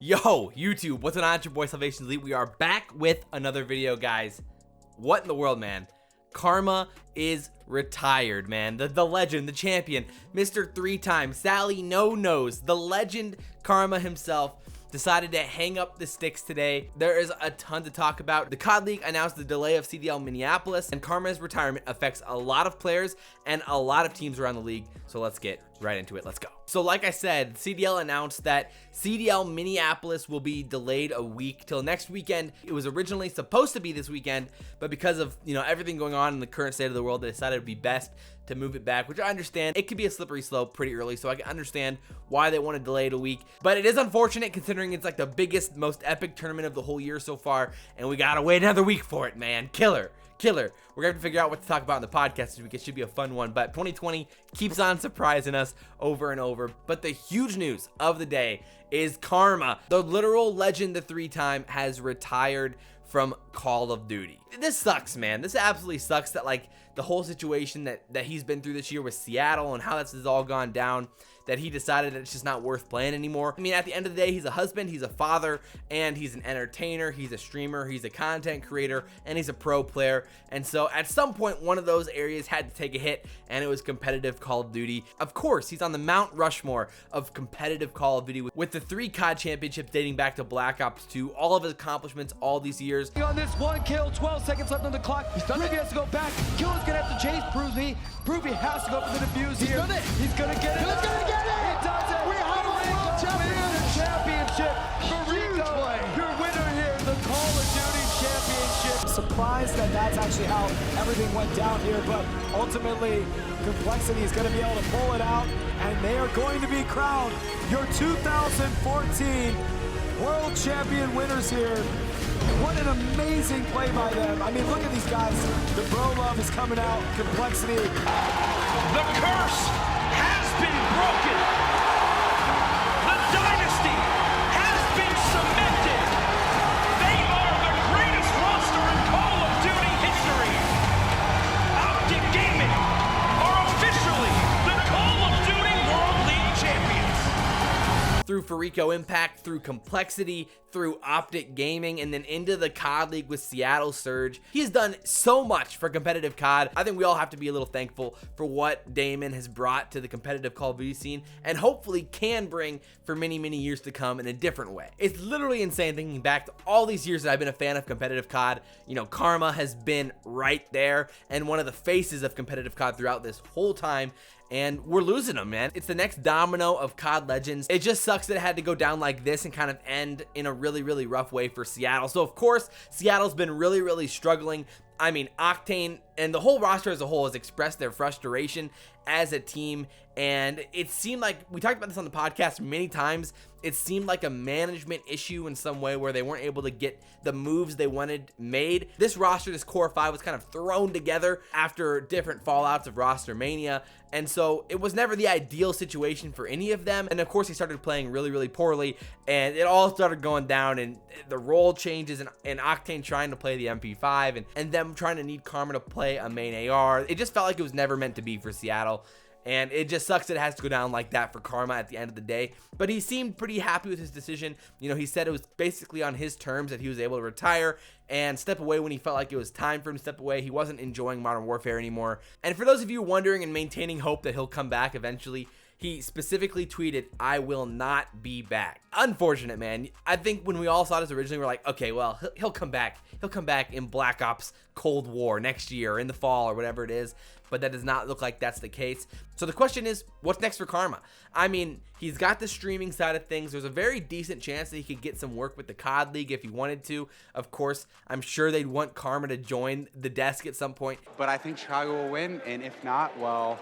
Yo, YouTube, what's going on? It's your boy Salvation Elite. We are back with another video, guys. What in the world, man? Karma is retired, man. The legend, the champion, Mr. 3-time Sally No-Nos, the legend Karma himself decided to hang up the sticks today. There is a ton to talk about. The CoD League announced the delay of CDL Minneapolis, and Karma's retirement affects a lot of players and a lot of teams around the league. So let's get right into it. Let's go. So like I said, CDL announced that CDL Minneapolis will be delayed a week till next weekend. It was originally supposed to be this weekend, but because of, everything going on in the current state of the world, they decided it would be best to move it back, which I understand. It could be a slippery slope pretty early, so I can understand why they want to delay it a week. But it is unfortunate considering it's like the biggest, most epic tournament of the whole year so far, and we gotta wait another week for it, man. Killer. We're gonna have to figure out what to talk about in the podcast this week. It should be a fun one, but 2020 keeps on surprising us over and over. But the huge news of the day is Karma, the literal legend, the 3-time, has retired from Call of Duty. This sucks, man. This absolutely sucks that like the whole situation that he's been through this year with Seattle and how this has all gone down, that he decided that it's just not worth playing anymore. I mean, at the end of the day, he's a husband, he's a father, and he's an entertainer, he's a streamer, he's a content creator, and he's a pro player. And so at some point, one of those areas had to take a hit, and it was competitive Call of Duty. Of course, he's on the Mount Rushmore of competitive Call of Duty with the 3 CoD championships dating back to Black Ops 2, all of his accomplishments all these years. On this one kill, 12 seconds left on the clock. Proofy has to go back. Kill is gonna have to chase Proofy. Proofy has to go for the defuse here. He's gonna get it. He's gonna get it. He does it. We have a world championship. Rico, your winner here, the Call of Duty championship. Surprised that that's actually how everything went down here, but ultimately Complexity is going to be able to pull it out, and they are going to be crowned your 2014 World Champion winners here. What an amazing play by them. I mean, look at these guys. The bro love is coming out. Complexity. The curse has been broken. The dynasty has been cemented. They are the greatest roster in Call of Duty history. OpTic Gaming are officially the Call of Duty World League champions. Through Farico Impact, through Complexity, through OpTic Gaming, and then into the CoD League with Seattle Surge. He has done so much for competitive CoD. I think we all have to be a little thankful for what Damon has brought to the competitive Call of Duty scene, and hopefully can bring for many, many years to come in a different way. It's literally insane thinking back to all these years that I've been a fan of competitive CoD. Karma has been right there and one of the faces of competitive CoD throughout this whole time. And we're losing them, man. It's the next domino of CoD legends. It just sucks that it had to go down like this and kind of end in a really, really rough way for Seattle. So, of course, Seattle's been really, really struggling. I mean, Octane and the whole roster as a whole has expressed their frustration as a team, and it seemed like, we talked about this on the podcast many times, it seemed like a management issue in some way where they weren't able to get the moves they wanted made. This roster, this core 5, was kind of thrown together after different fallouts of roster mania, and so it was never the ideal situation for any of them. And of course, they started playing really, really poorly, and it all started going down, and the role changes, and Octane trying to play the MP5, and them trying to need Karma to play a main AR. It just felt like it was never meant to be for Seattle. And it just sucks that it has to go down like that for Karma at the end of the day. But he seemed pretty happy with his decision. He said it was basically on his terms that he was able to retire and step away when he felt like it was time for him to step away. He wasn't enjoying Modern Warfare anymore. And for those of you wondering and maintaining hope that he'll come back eventually, he specifically tweeted, "I will not be back." Unfortunate, man. I think when we all saw this originally, we're like, okay, well, he'll come back. He'll come back in Black Ops Cold War next year, or in the fall, or whatever it is. But that does not look like that's the case. So the question is, what's next for Karma? I mean, he's got the streaming side of things. There's a very decent chance that he could get some work with the CoD League if he wanted to. Of course, I'm sure they'd want Karma to join the desk at some point. But I think Chicago will win, and if not, well,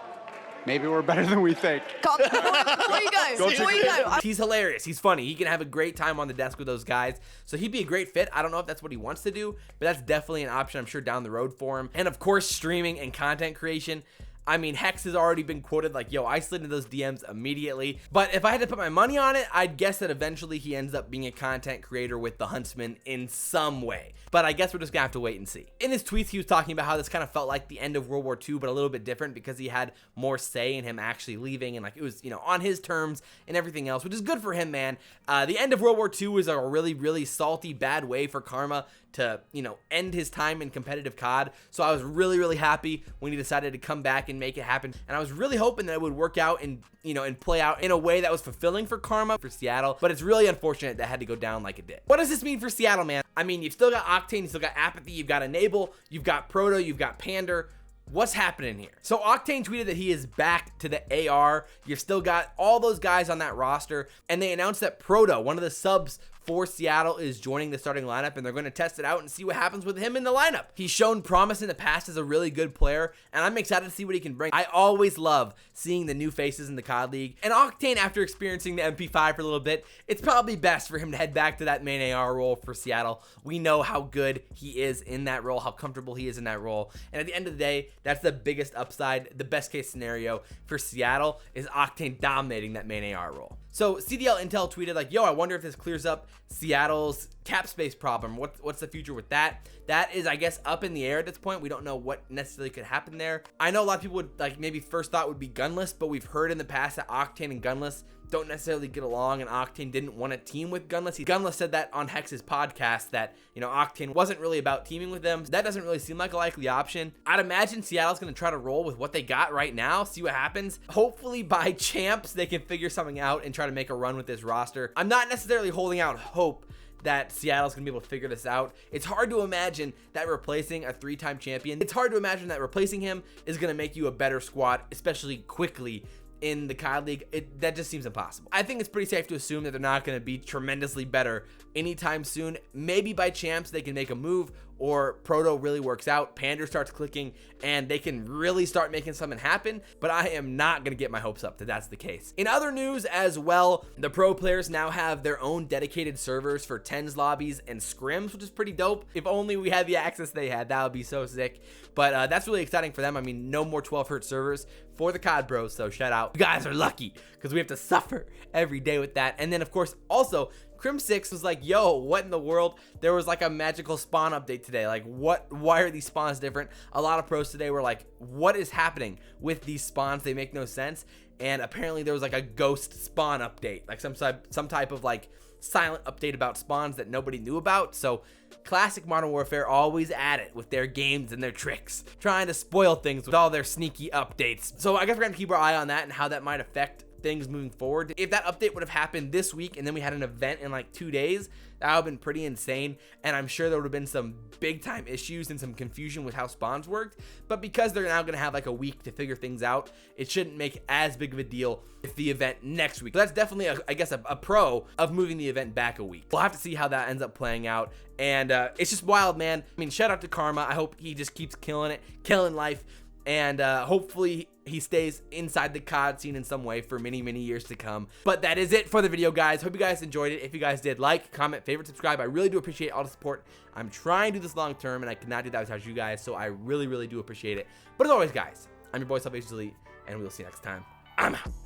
maybe we're better than we think. Before you go. He's hilarious. He's funny. He can have a great time on the desk with those guys. So he'd be a great fit. I don't know if that's what he wants to do, but that's definitely an option, I'm sure, down the road for him. And of course, streaming and content creation. I mean, Hex has already been quoted like, yo, I slid into those DMs immediately. But if I had to put my money on it, I'd guess that eventually he ends up being a content creator with the Huntsmen in some way. But I guess we're just gonna have to wait and see. In his tweets, he was talking about how this kind of felt like the end of World War II, but a little bit different because he had more say in him actually leaving, and like it was, you know, on his terms and everything else, which is good for him, man. The end of World War II was a really, really salty, bad way for Karma to, you know, end his time in competitive COD. So I was really, really happy when he decided to come back and make it happen. And I was really hoping that it would work out and, you know, and play out in a way that was fulfilling for Karma, for Seattle. But it's really unfortunate that had to go down like it did. What does this mean for Seattle, man? I mean, you've still got Octane, you've still got Apathy, you've got Enable, you've got Proto, you've got Pandur. What's happening here? So Octane tweeted that he is back to the AR. You've still got all those guys on that roster, and they announced that Proto, one of the subs for Seattle, is joining the starting lineup, and they're going to test it out and see what happens with him in the lineup. He's shown promise in the past as a really good player, and I'm excited to see what he can bring. I always love seeing the new faces in the COD League, and Octane, after experiencing the MP5 for a little bit, it's probably best for him to head back to that main AR role for Seattle. We know how good he is in that role, how comfortable he is in that role, and at the end of the day, that's the biggest upside. The best case scenario for Seattle is Octane dominating that main AR role. So CDL Intel tweeted like, yo, I wonder if this clears up Seattle's cap space problem. What's the future with that? That is, I guess, up in the air at this point. We don't know what necessarily could happen there. I know a lot of people would like maybe first thought would be Gunless, but we've heard in the past that Octane and Gunless don't necessarily get along, and Octane didn't want to team with Gunless. Gunless said that on Hex's podcast that, you know, Octane wasn't really about teaming with them. That doesn't really seem like a likely option. I'd imagine Seattle's going to try to roll with what they got right now, see what happens. Hopefully by champs, they can figure something out and try to make a run with this roster. I'm not necessarily holding out hope that Seattle's gonna be able to figure this out. It's hard to imagine that replacing a 3-time champion, it's hard to imagine that replacing him is gonna make you a better squad, especially quickly in the COD League. That just seems impossible. I think it's pretty safe to assume that they're not going to be tremendously better anytime soon. Maybe by champs they can make a move, or Proto really works out, Pandur starts clicking, and they can really start making something happen, but I am not going to get my hopes up that that's the case. In other news as well, the pro players now have their own dedicated servers for 10s lobbies and scrims, which is pretty dope. If only we had the access they had, that would be so sick. But that's really exciting for them. I mean, no more 12 Hz servers for the COD bros, so shout out. You guys are lucky because we have to suffer every day with that. And then, of course, also, Crim6 was like, yo, what in the world? There was like a magical spawn update today. Like, why are these spawns different? A lot of pros today were like, what is happening with these spawns? They make no sense. And apparently there was like a ghost spawn update, like some type of like silent update about spawns that nobody knew about. So classic Modern Warfare, always at it with their games and their tricks, trying to spoil things with all their sneaky updates. So I guess we're gonna keep our eye on that and how that might affect things moving forward. If that update would have happened this week and then we had an event in like 2 days, that would have been pretty insane, and I'm sure there would have been some big time issues and some confusion with how spawns worked. But because they're now gonna have like a week to figure things out, it shouldn't make as big of a deal if the event next week. So that's definitely I guess a pro of moving the event back a week. We'll have to see how that ends up playing out, and it's just wild, man. I mean, shout out to Karma. I hope he just keeps killing it, killing life, and hopefully he stays inside the COD scene in some way for many, many years to come. But that is it for the video, guys. Hope you guys enjoyed it. If you guys did, like, comment, favorite, subscribe. I really do appreciate all the support. I'm trying to do this long term, and I cannot do that without you guys, so I really, really do appreciate it. But as always, guys, I'm your boy, Azhir Cave, and we will see you next time. I'm out.